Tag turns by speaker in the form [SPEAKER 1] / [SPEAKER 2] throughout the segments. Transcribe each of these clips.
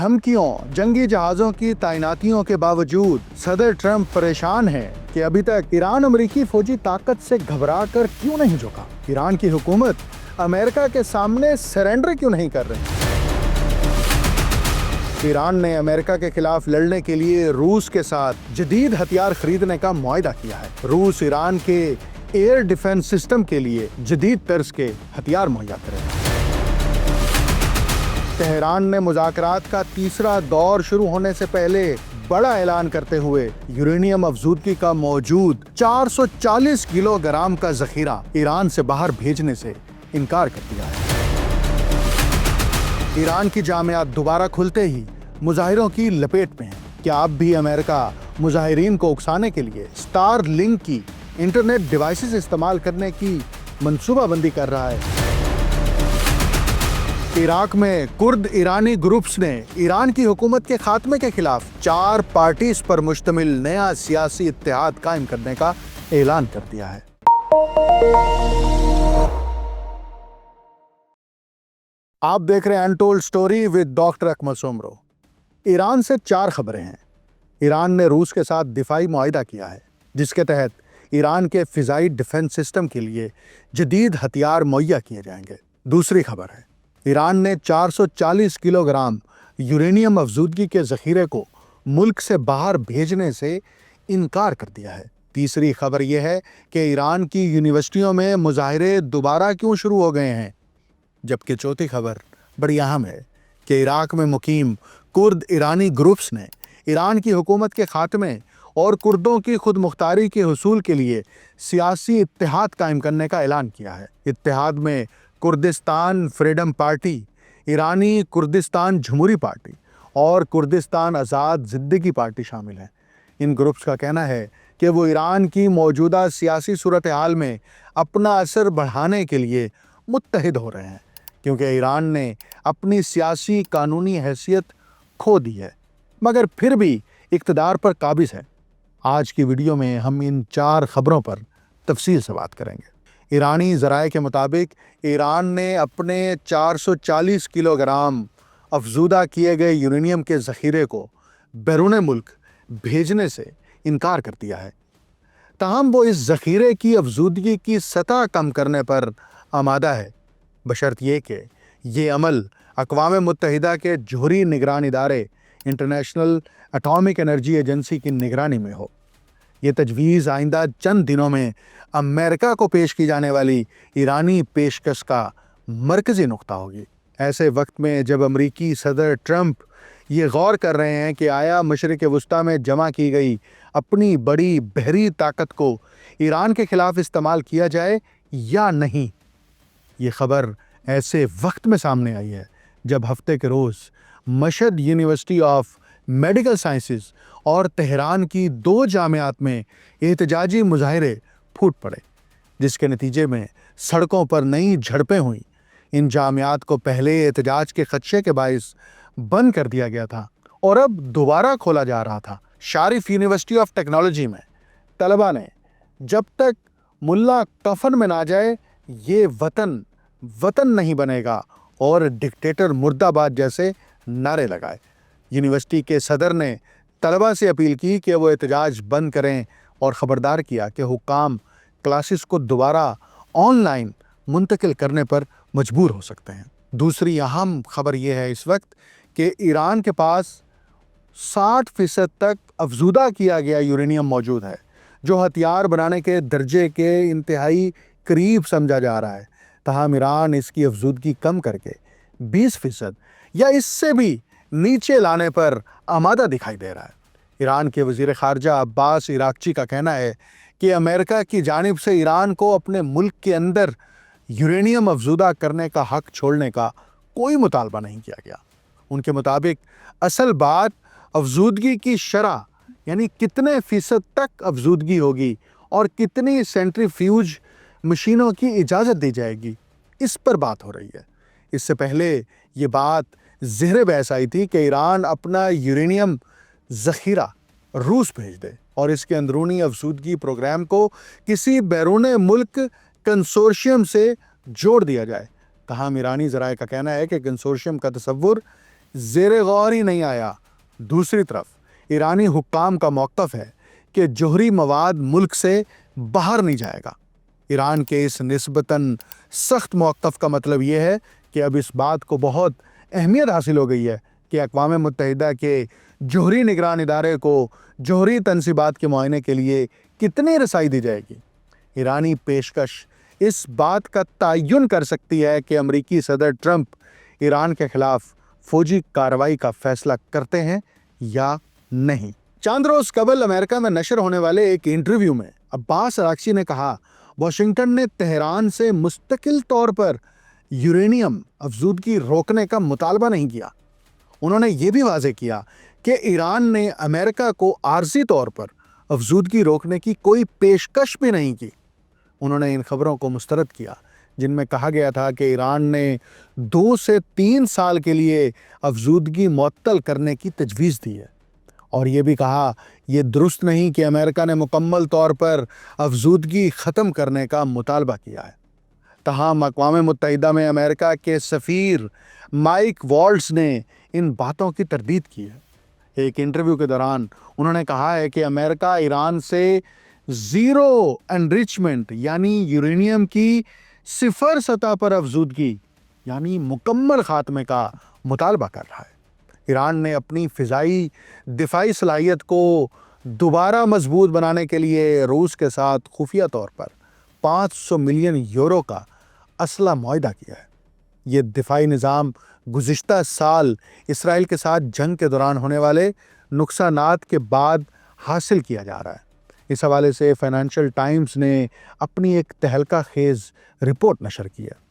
[SPEAKER 1] دھمکیوں، جنگی جہازوں کی تعیناتیوں کے باوجود صدر ٹرمپ پریشان ہے کہ ابھی تک ایران امریکی فوجی طاقت سے گھبرا کر کیوں نہیں جھکا؟ ایران کی حکومت امریکہ کے سامنے سرنڈر کیوں نہیں کر رہی؟ ایران نے امریکہ کے خلاف لڑنے کے لیے روس کے ساتھ جدید ہتھیار خریدنے کا معاہدہ کیا ہے۔ روس ایران کے ایئر ڈیفنس سسٹم کے لیے جدید طرز کے ہتھیار مہیا کرے گا۔ تہران نے مذاکرات کا تیسرا دور شروع ہونے سے پہلے بڑا اعلان کرتے ہوئے یورینیم افزودگی کا موجود 440 کلو گرام کا ذخیرہ ایران سے باہر بھیجنے سے انکار کر دیا ہے۔ ایران کی جامعات دوبارہ کھلتے ہی مظاہروں کی لپیٹ میں ہیں۔ کیا اب بھی امریکہ مظاہرین کو اکسانے کے لیے اسٹار لنک کی انٹرنیٹ ڈیوائسز استعمال کرنے کی منصوبہ بندی کر رہا ہے؟ عراق میں کرد ایرانی گروپس نے ایران کی حکومت کے خاتمے کے خلاف 4 پارٹیز پر مشتمل نیا سیاسی اتحاد قائم کرنے کا اعلان کر دیا ہے۔ آپ دیکھ رہے ہیں انٹولڈ سٹوری ود ڈاکٹر اکمل سومرو۔ ایران سے 4 خبریں ہیں۔ ایران نے روس کے ساتھ دفاعی معاہدہ کیا ہے جس کے تحت ایران کے فضائی ڈیفنس سسٹم کے لیے جدید ہتھیار مہیا کیے جائیں گے۔ دوسری خبر ہے ایران نے 440 کلو گرام یورینیم افزودگی کے ذخیرے کو ملک سے باہر بھیجنے سے انکار کر دیا ہے۔ تیسری خبر یہ ہے کہ ایران کی یونیورسٹیوں میں مظاہرے دوبارہ کیوں شروع ہو گئے ہیں، جبکہ چوتھی خبر بڑی اہم ہے کہ عراق میں مقیم کرد ایرانی گروپس نے ایران کی حکومت کے خاتمے اور کردوں کی خود مختاری کے حصول کے لیے سیاسی اتحاد قائم کرنے کا اعلان کیا ہے۔ اتحاد میں کردستان فریڈم پارٹی، ایرانی کردستان جمہوری پارٹی اور کردستان آزاد زندگی پارٹی شامل ہیں۔ ان گروپس کا کہنا ہے کہ وہ ایران کی موجودہ سیاسی صورتحال میں اپنا اثر بڑھانے کے لیے متحد ہو رہے ہیں، کیونکہ ایران نے اپنی سیاسی قانونی حیثیت کھو دی ہے مگر پھر بھی اقتدار پر قابض ہے۔ آج کی ویڈیو میں ہم ان 4 خبروں پر تفصیل سے بات کریں گے۔ ایرانی ذرائع کے مطابق ایران نے اپنے 440 کلو گرام افزودہ کیے گئے یورینیم کے ذخیرے کو بیرون ملک بھیجنے سے انکار کر دیا ہے، تاہم وہ اس ذخیرے کی افزودگی کی سطح کم کرنے پر آمادہ ہے، بشرط یہ کہ یہ عمل اقوام متحدہ کے جوہری نگران ادارے انٹرنیشنل اٹامک انرجی ایجنسی کی نگرانی میں ہو۔ یہ تجویز آئندہ چند دنوں میں امریکہ کو پیش کی جانے والی ایرانی پیشکش کا مرکزی نقطہ ہوگی۔ ایسے وقت میں جب امریکی صدر ٹرمپ یہ غور کر رہے ہیں کہ آیا مشرق وسطیٰ میں جمع کی گئی اپنی بڑی بحری طاقت کو ایران کے خلاف استعمال کیا جائے یا نہیں، یہ خبر ایسے وقت میں سامنے آئی ہے جب ہفتے کے روز Mashhad university of medical sciences اور تہران کی 2 جامعات میں احتجاجی مظاہرے پھوٹ پڑے، جس کے نتیجے میں سڑکوں پر نئی جھڑپیں ہوئیں۔ ان جامعات کو پہلے احتجاج کے خدشے کے باعث بند کر دیا گیا تھا اور اب دوبارہ کھولا جا رہا تھا۔ شارف یونیورسٹی آف ٹیکنالوجی میں طلبہ نے جب تک ملا کفن میں نہ جائے یہ وطن نہیں بنے گا اور ڈکٹیٹر مردہ باد جیسے نعرے لگائے۔ یونیورسٹی کے صدر نے طلبہ سے اپیل کی کہ وہ احتجاج بند کریں اور خبردار کیا کہ حکام کلاسز کو دوبارہ آن لائن منتقل کرنے پر مجبور ہو سکتے ہیں۔ دوسری اہم خبر یہ ہے اس وقت کہ ایران کے پاس 60% تک افزودہ کیا گیا یورینیم موجود ہے، جو ہتھیار بنانے کے درجے کے انتہائی قریب سمجھا جا رہا ہے۔ تاہم ایران اس کی افزودگی کم کر کے 20% یا اس سے بھی نیچے لانے پر آمادہ دکھائی دے رہا ہے۔ ایران کے وزیر خارجہ عباس عراقچی کا کہنا ہے کہ امریکہ کی جانب سے ایران کو اپنے ملک کے اندر یورینیم افزودہ کرنے کا حق چھوڑنے کا کوئی مطالبہ نہیں کیا گیا۔ ان کے مطابق اصل بات افزودگی کی شرح، یعنی کتنے فیصد تک افزودگی ہوگی اور کتنی سینٹریفیوج مشینوں کی اجازت دی جائے گی، اس پر بات ہو رہی ہے۔ اس سے پہلے یہ بات زہر بحث آئی تھی کہ ایران اپنا یورینیم ذخیرہ روس بھیج دے اور اس کے اندرونی افزودگی پروگرام کو کسی بیرون ملک کنسورشیم سے جوڑ دیا جائے۔ تاہم ایرانی ذرائع کا کہنا ہے کہ کنسورشیم کا تصور زیر غور ہی نہیں آیا۔ دوسری طرف ایرانی حکام کا موقف ہے کہ جوہری مواد ملک سے باہر نہیں جائے گا۔ ایران کے اس نسبتاً سخت موقف کا مطلب یہ ہے کہ اب اس بات کو بہت اہمیت حاصل ہو گئی ہے کہ اقوام متحدہ کے جوہری نگران ادارے کو جوہری تنصیبات کے معائنے کے لیے کتنی رسائی دی جائے گی۔ ایرانی پیشکش اس بات کا تعین کر سکتی ہے کہ امریکی صدر ٹرمپ ایران کے خلاف فوجی کارروائی کا فیصلہ کرتے ہیں یا نہیں۔ چند روز قبل امریکہ میں نشر ہونے والے ایک انٹرویو میں عباس اراغچی نے کہا، واشنگٹن نے تہران سے مستقل طور پر یورینیم افزودگی روکنے کا مطالبہ نہیں کیا۔ انہوں نے یہ بھی واضح کیا کہ ایران نے امریکہ کو عارضی طور پر افزودگی روکنے کی کوئی پیشکش بھی نہیں کی۔ انہوں نے ان خبروں کو مسترد کیا جن میں کہا گیا تھا کہ ایران نے 2 سے 3 سال کے لیے افزودگی معطل کرنے کی تجویز دی ہے، اور یہ بھی کہا یہ درست نہیں کہ امریکہ نے مکمل طور پر افزودگی ختم کرنے کا مطالبہ کیا ہے۔ تاہم اقوام متحدہ میں امریکہ کے سفیر مائک والٹز نے ان باتوں کی تردید کی ہے۔ ایک انٹرویو کے دوران انہوں نے کہا ہے کہ امریکہ ایران سے زیرو انریچمنٹ یعنی یورینیم کی 0 سطح پر افزودگی یعنی مکمل خاتمے کا مطالبہ کر رہا ہے۔ ایران نے اپنی فضائی دفاعی صلاحیت کو دوبارہ مضبوط بنانے کے لیے روس کے ساتھ خفیہ طور پر 500 ملین یورو کا اسلحہ معاہدہ کیا ہے۔ یہ دفاعی نظام گزشتہ سال اسرائیل کے ساتھ جنگ کے دوران ہونے والے نقصانات کے بعد حاصل کیا جا رہا ہے۔ اس حوالے سے فائنینشیل ٹائمز نے اپنی ایک تہلکہ خیز رپورٹ نشر کی ہے۔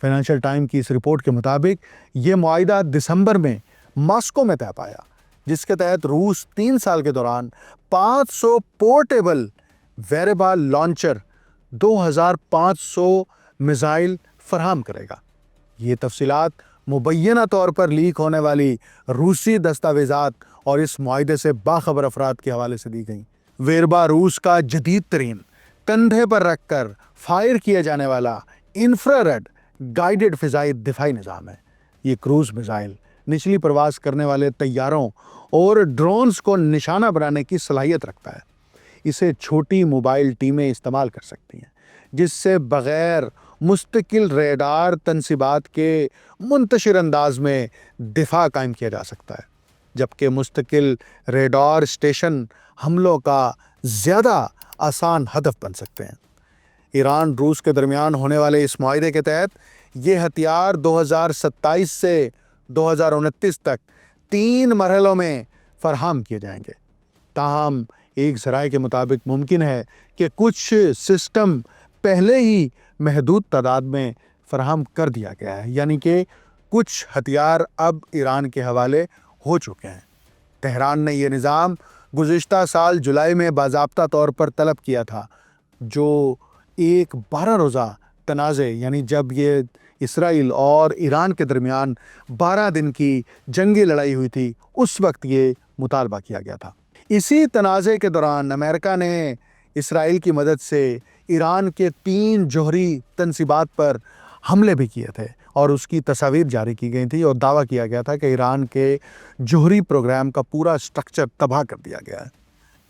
[SPEAKER 1] فائنینشیل ٹائم کی اس رپورٹ کے مطابق یہ معاہدہ دسمبر میں ماسکو میں طے پایا، جس کے تحت روس 3 سال کے دوران 500 پورٹیبل ویریبل لانچر 2500 میزائل فراہم کرے گا۔ یہ تفصیلات مبینہ طور پر لیک ہونے والی روسی دستاویزات اور اس معاہدے سے باخبر افراد کے حوالے سے دی گئیں۔ ویربا روس کا جدید ترین کندھے پر رکھ کر فائر کیا جانے والا انفراریڈ گائیڈڈ فضائی دفاعی نظام ہے۔ یہ کروز میزائل نچلی پرواز کرنے والے طیاروں اور ڈرونز کو نشانہ بنانے کی صلاحیت رکھتا ہے۔ اسے چھوٹی موبائل ٹیمیں استعمال کر سکتی ہیں، جس سے بغیر مستقل ریڈار تنصیبات کے منتشر انداز میں دفاع قائم کیا جا سکتا ہے، جبکہ مستقل ریڈار اسٹیشن حملوں کا زیادہ آسان ہدف بن سکتے ہیں۔ ایران روس کے درمیان ہونے والے اس معاہدے کے تحت یہ ہتھیار 2027 سے 2029 تک 3 مرحلوں میں فراہم کیے جائیں گے۔ تاہم ایک ذرائع کے مطابق ممکن ہے کہ کچھ سسٹم پہلے ہی محدود تعداد میں فراہم کر دیا گیا ہے، یعنی کہ کچھ ہتھیار اب ایران کے حوالے ہو چکے ہیں۔ تہران نے یہ نظام گزشتہ سال جولائی میں باضابطہ طور پر طلب کیا تھا، جو ایک 12 روزہ تنازع یعنی جب یہ اسرائیل اور ایران کے درمیان 12 دن کی جنگی لڑائی ہوئی تھی، اس وقت یہ مطالبہ کیا گیا تھا۔ اسی تنازع کے دوران امریکہ نے اسرائیل کی مدد سے ایران کے 3 جوہری تنصیبات پر حملے بھی کیے تھے، اور اس کی تصاویر جاری کی گئی تھی اور دعویٰ کیا گیا تھا کہ ایران کے جوہری پروگرام کا پورا سٹرکچر تباہ کر دیا گیا ہے۔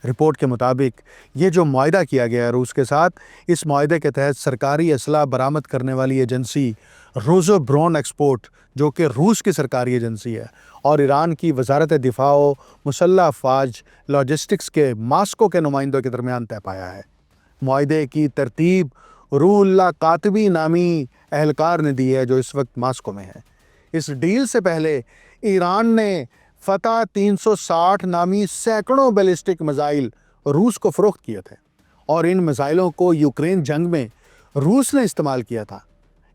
[SPEAKER 1] رپورٹ کے مطابق یہ جو معاہدہ کیا گیا ہے روس کے ساتھ، اس معاہدے کے تحت سرکاری اسلحہ برآمد کرنے والی ایجنسی روزو برون ایکسپورٹ، جو کہ روس کی سرکاری ایجنسی ہے، اور ایران کی وزارت دفاع و مسلح افواج لاجسٹکس کے ماسکو کے نمائندوں کے درمیان طے پایا ہے۔ معاہدے کی ترتیب روح اللہ کاتبی نامی اہلکار نے دی ہے، جو اس وقت ماسکو میں ہے۔ اس ڈیل سے پہلے ایران نے فتح 360 نامی سینکڑوں بیلسٹک میزائل روس کو فروخت کیے تھے، اور ان میزائلوں کو یوکرین جنگ میں روس نے استعمال کیا تھا۔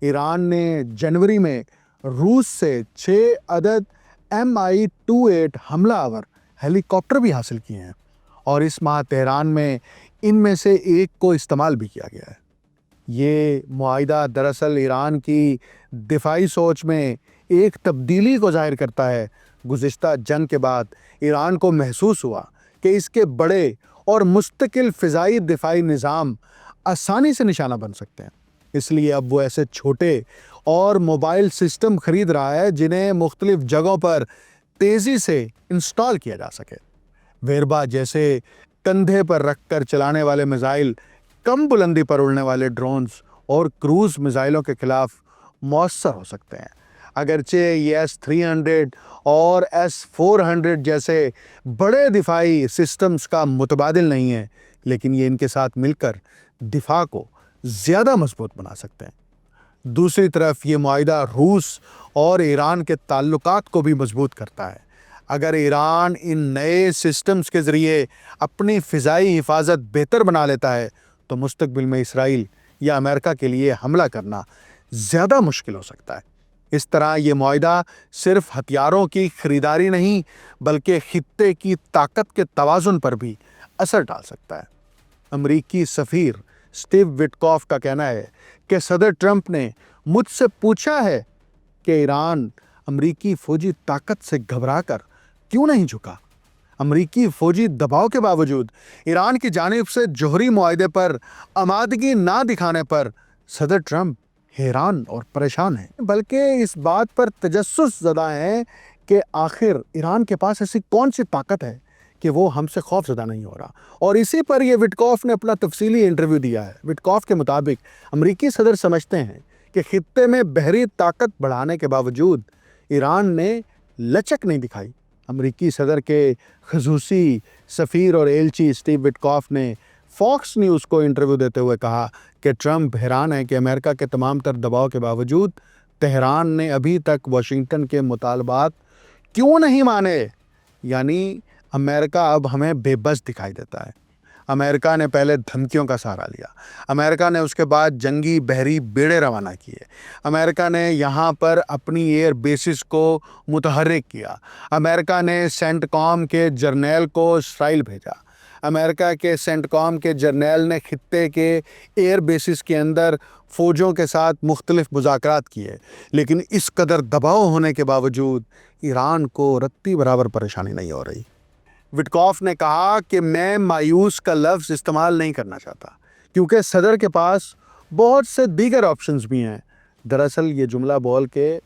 [SPEAKER 1] ایران نے جنوری میں روس سے 6 عدد Mi-28 حملہ آور ہیلی کاپٹر بھی حاصل کیے ہیں، اور اس ماہ تہران میں ان میں سے ایک کو استعمال بھی کیا گیا ہے۔ یہ معاہدہ دراصل ایران کی دفاعی سوچ میں ایک تبدیلی کو ظاہر کرتا ہے۔ گزشتہ جنگ کے بعد ایران کو محسوس ہوا کہ اس کے بڑے اور مستقل فضائی دفاعی نظام آسانی سے نشانہ بن سکتے ہیں۔ اس لیے اب وہ ایسے چھوٹے اور موبائل سسٹم خرید رہا ہے جنہیں مختلف جگہوں پر تیزی سے انسٹال کیا جا سکے۔ ویربا جیسے کندھے پر رکھ کر چلانے والے میزائل، کم بلندی پر اڑنے والے ڈرونز اور کروز میزائلوں کے خلاف مؤثر ہو سکتے ہیں۔ اگرچہ یہ S-300 اور S-400 جیسے بڑے دفاعی سسٹمز کا متبادل نہیں ہے، لیکن یہ ان کے ساتھ مل کر دفاع کو زیادہ مضبوط بنا سکتے ہیں۔ دوسری طرف یہ معاہدہ روس اور ایران کے تعلقات کو بھی مضبوط کرتا ہے۔ اگر ایران ان نئے سسٹمز کے ذریعے اپنی فضائی حفاظت بہتر بنا لیتا ہے تو مستقبل میں اسرائیل یا امریکہ کے لیے حملہ کرنا زیادہ مشکل ہو سکتا ہے۔ اس طرح یہ معاہدہ صرف ہتھیاروں کی خریداری نہیں بلکہ خطے کی طاقت کے توازن پر بھی اثر ڈال سکتا ہے۔ امریکی سفیر اسٹیو وٹکوف کا کہنا ہے کہ صدر ٹرمپ نے مجھ سے پوچھا ہے کہ ایران امریکی فوجی طاقت سے گھبرا کر کیوں نہیں جھکا۔ امریکی فوجی دباؤ کے باوجود ایران کی جانب سے جوہری معاہدے پر آمادگی نہ دکھانے پر صدر ٹرمپ حیران اور پریشان ہیں، بلکہ اس بات پر تجسس زدہ ہیں کہ آخر ایران کے پاس ایسی کون سی طاقت ہے کہ وہ ہم سے خوف زدہ نہیں ہو رہا۔ اور اسی پر یہ وٹکوف نے اپنا تفصیلی انٹرویو دیا ہے۔ وٹکوف کے مطابق امریکی صدر سمجھتے ہیں کہ خطے میں بحری طاقت بڑھانے کے باوجود ایران نے لچک نہیں دکھائی۔ امریکی صدر کے خصوصی سفیر اور ایلچی اسٹیو وٹکوف نے فاکس نیوز کو انٹرویو دیتے ہوئے کہا کہ ٹرمپ حیران ہے کہ امریکہ کے تمام تر دباؤ کے باوجود تہران نے ابھی تک واشنگٹن کے مطالبات کیوں نہیں مانے، یعنی امریکہ اب ہمیں بے بس دکھائی دیتا ہے۔ امریکہ نے پہلے دھمکیوں کا سہارا لیا، امریکہ نے اس کے بعد جنگی بحری بیڑے روانہ کیے، امریکہ نے یہاں پر اپنی ایئر بیسز کو متحرک کیا، امریکہ نے سینٹ کام کے جرنیل کو اسرائیل بھیجا، امریکہ کے سینٹ کام کے جرنیل نے خطے کے ایئر بیسز کے اندر فوجوں کے ساتھ مختلف مذاکرات کیے، لیکن اس قدر دباؤ ہونے کے باوجود ایران کو رتی برابر پریشانی نہیں ہو رہی۔ وٹکوف نے کہا کہ میں مایوس کا لفظ استعمال نہیں کرنا چاہتا کیونکہ صدر کے پاس بہت سے دیگر آپشنز بھی ہیں۔ دراصل یہ جملہ بول کے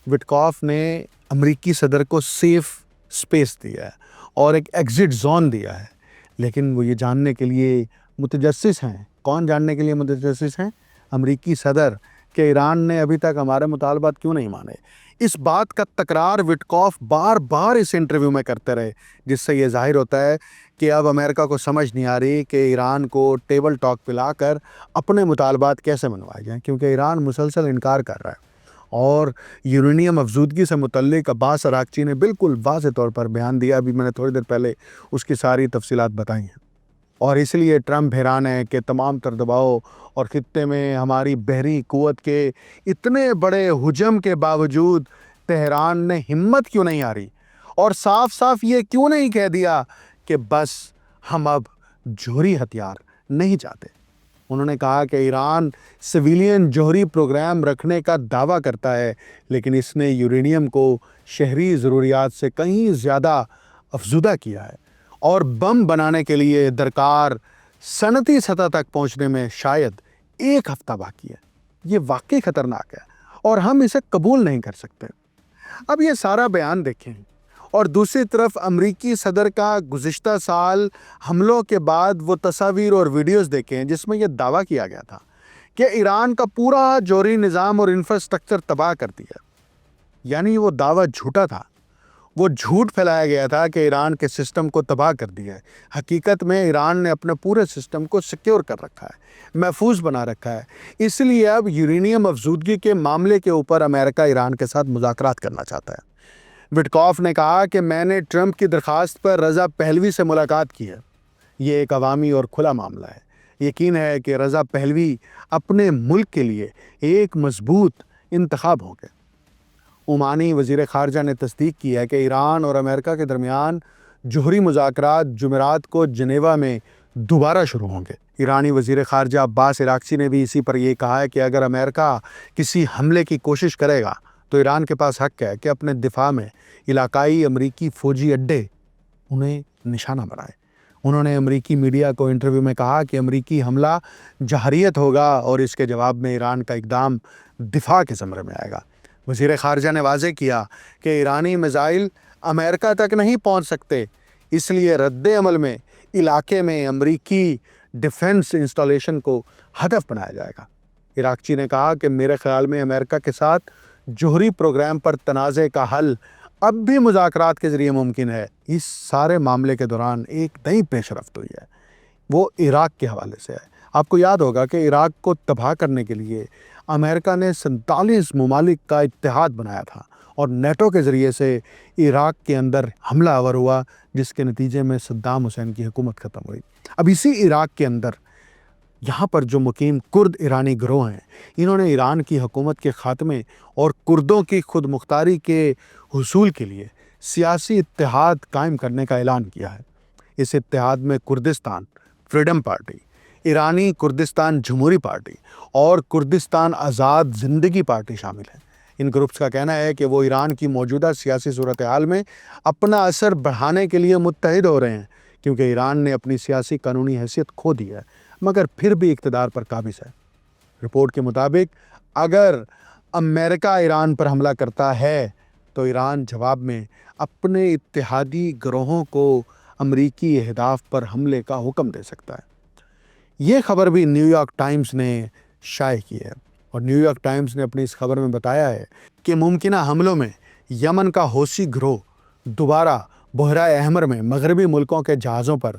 [SPEAKER 1] وٹکوف نے امریکی صدر کو سیف سپیس دیا ہے اور ایک ایگزٹ زون دیا ہے، لیکن وہ یہ جاننے کے لیے متجسس ہیں۔ کون جاننے کے لیے متجسس ہیں؟ امریکی صدر، کہ ایران نے ابھی تک ہمارے مطالبات کیوں نہیں مانے۔ اس بات کا تکرار وٹکوف بار بار اس انٹرویو میں کرتے رہے، جس سے یہ ظاہر ہوتا ہے کہ اب امریکہ کو سمجھ نہیں آ رہی کہ ایران کو ٹیبل ٹاک پہ لا کر اپنے مطالبات کیسے منوائے جائیں، کیونکہ ایران مسلسل انکار کر رہا ہے۔ اور یورینیم افزودگی سے متعلق عباس عراقچی نے بالکل واضح طور پر بیان دیا، ابھی میں نے تھوڑی دیر پہلے اس کی ساری تفصیلات بتائی ہیں۔ اور اس لیے ٹرمپ حیران ہے کہ تمام تر دباؤ اور خطے میں ہماری بحری قوت کے اتنے بڑے حجم کے باوجود تہران نے ہمت کیوں نہیں ہاری اور صاف صاف یہ کیوں نہیں کہہ دیا کہ بس ہم اب جوہری ہتھیار نہیں چاہتے۔ انہوں نے کہا کہ ایران سویلین جوہری پروگرام رکھنے کا دعویٰ کرتا ہے، لیکن اس نے یورینیم کو شہری ضروریات سے کہیں زیادہ افزودہ کیا ہے اور بم بنانے کے لیے درکار صنعتی سطح تک پہنچنے میں شاید 1 ہفتہ باقی ہے۔ یہ واقعی خطرناک ہے اور ہم اسے قبول نہیں کر سکتے۔ اب یہ سارا بیان دیکھیں اور دوسری طرف امریکی صدر کا گزشتہ سال حملوں کے بعد وہ تصاویر اور ویڈیوز دیکھیں جس میں یہ دعویٰ کیا گیا تھا کہ ایران کا پورا جوہری نظام اور انفراسٹرکچر تباہ کر دیا۔ یعنی وہ دعویٰ جھوٹا تھا، وہ جھوٹ پھیلایا گیا تھا کہ ایران کے سسٹم کو تباہ کر دیا ہے۔ حقیقت میں ایران نے اپنے پورے سسٹم کو سیکیور کر رکھا ہے، محفوظ بنا رکھا ہے۔ اس لیے اب یورینیم افزودگی کے معاملے کے اوپر امریکہ ایران کے ساتھ مذاکرات کرنا چاہتا ہے۔ وٹکوف نے کہا کہ میں نے ٹرمپ کی درخواست پر رضا پہلوی سے ملاقات کی ہے۔ یہ ایک عوامی اور کھلا معاملہ ہے۔ یقین ہے کہ رضا پہلوی اپنے ملک کے لیے ایک مضبوط انتخاب ہوں گے۔ عمانی وزیر خارجہ نے تصدیق کی ہے کہ ایران اور امریکہ کے درمیان جوہری مذاکرات جمعرات کو جنیوا میں دوبارہ شروع ہوں گے۔ ایرانی وزیر خارجہ عباس عراقچی نے بھی اسی پر یہ کہا ہے کہ اگر امریکہ کسی حملے کی کوشش کرے گا تو ایران کے پاس حق ہے کہ اپنے دفاع میں علاقائی امریکی فوجی اڈے انہیں نشانہ بنائے۔ انہوں نے امریکی میڈیا کو انٹرویو میں کہا کہ امریکی حملہ جہریت ہوگا اور اس کے جواب میں ایران کا اقدام دفاع کے زمرے میں آئے گا۔ وزیر خارجہ نے واضح کیا کہ ایرانی میزائل امریکہ تک نہیں پہنچ سکتے، اس لیے رد عمل میں علاقے میں امریکی ڈیفنس انسٹالیشن کو ہدف بنایا جائے گا۔ عراقچی نے کہا کہ میرے خیال میں امریکہ کے ساتھ جوہری پروگرام پر تنازع کا حل اب بھی مذاکرات کے ذریعے ممکن ہے۔ اس سارے معاملے کے دوران ایک نئی پیش رفت ہوئی ہے، وہ عراق کے حوالے سے ہے۔ آپ کو یاد ہوگا کہ عراق کو تباہ کرنے کے لیے امریکہ نے 47 ممالک کا اتحاد بنایا تھا اور نیٹو کے ذریعے سے عراق کے اندر حملہ آور ہوا، جس کے نتیجے میں صدام حسین کی حکومت ختم ہوئی۔ اب اسی عراق کے اندر یہاں پر جو مقیم کرد ایرانی گروہ ہیں، انہوں نے ایران کی حکومت کے خاتمے اور کردوں کی خود مختاری کے حصول کے لیے سیاسی اتحاد قائم کرنے کا اعلان کیا ہے۔ اس اتحاد میں کردستان فریڈم پارٹی، ایرانی کردستان جمہوری پارٹی اور کردستان آزاد زندگی پارٹی شامل ہیں۔ ان گروپس کا کہنا ہے کہ وہ ایران کی موجودہ سیاسی صورتحال میں اپنا اثر بڑھانے کے لیے متحد ہو رہے ہیں، کیونکہ ایران نے اپنی سیاسی قانونی حیثیت کھو دی ہے مگر پھر بھی اقتدار پر قابض ہے۔ رپورٹ کے مطابق اگر امریکہ ایران پر حملہ کرتا ہے تو ایران جواب میں اپنے اتحادی گروہوں کو امریکی اہداف پر حملے کا حکم دے سکتا ہے۔ یہ خبر بھی نیو یارک ٹائمز نے شائع کی ہے اور نیو یارک ٹائمز نے اپنی اس خبر میں بتایا ہے کہ ممکنہ حملوں میں یمن کا حوثی گروہ دوبارہ بحیرہ احمر میں مغربی ملکوں کے جہازوں پر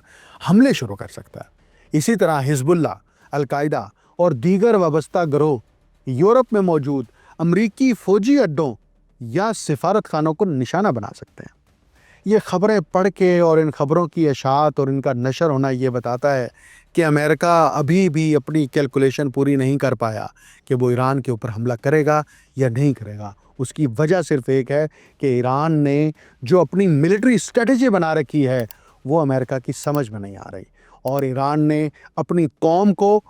[SPEAKER 1] حملے شروع کر سکتا ہے۔ اسی طرح حزب اللہ، القاعدہ اور دیگر وابستہ گروہ یورپ میں موجود امریکی فوجی اڈوں یا سفارت خانوں کو نشانہ بنا سکتے ہیں۔ یہ خبریں پڑھ کے اور ان خبروں کی اشاعت اور ان کا نشر ہونا یہ بتاتا ہے کہ امریکہ ابھی بھی اپنی کیلکولیشن پوری نہیں کر پایا کہ وہ ایران کے اوپر حملہ کرے گا یا نہیں کرے گا۔ اس کی وجہ صرف ایک ہے کہ ایران نے جو اپنی ملٹری اسٹریٹجی بنا رکھی ہے وہ امریکہ کی سمجھ میں نہیں آ رہی، اور ایران نے اپنی قوم کو،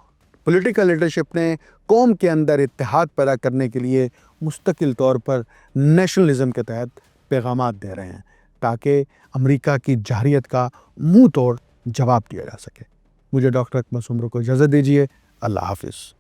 [SPEAKER 1] پولیٹیکل لیڈرشپ نے قوم کے اندر اتحاد پیدا کرنے کے لیے مستقل طور پر نیشنلزم کے تحت پیغامات دے رہے ہیں تاکہ امریکہ کی جارحیت کا منہ توڑ جواب دیا جا سکے۔ مجھے ڈاکٹر اکمل سومرو کو اجازت دیجیے۔ اللہ حافظ۔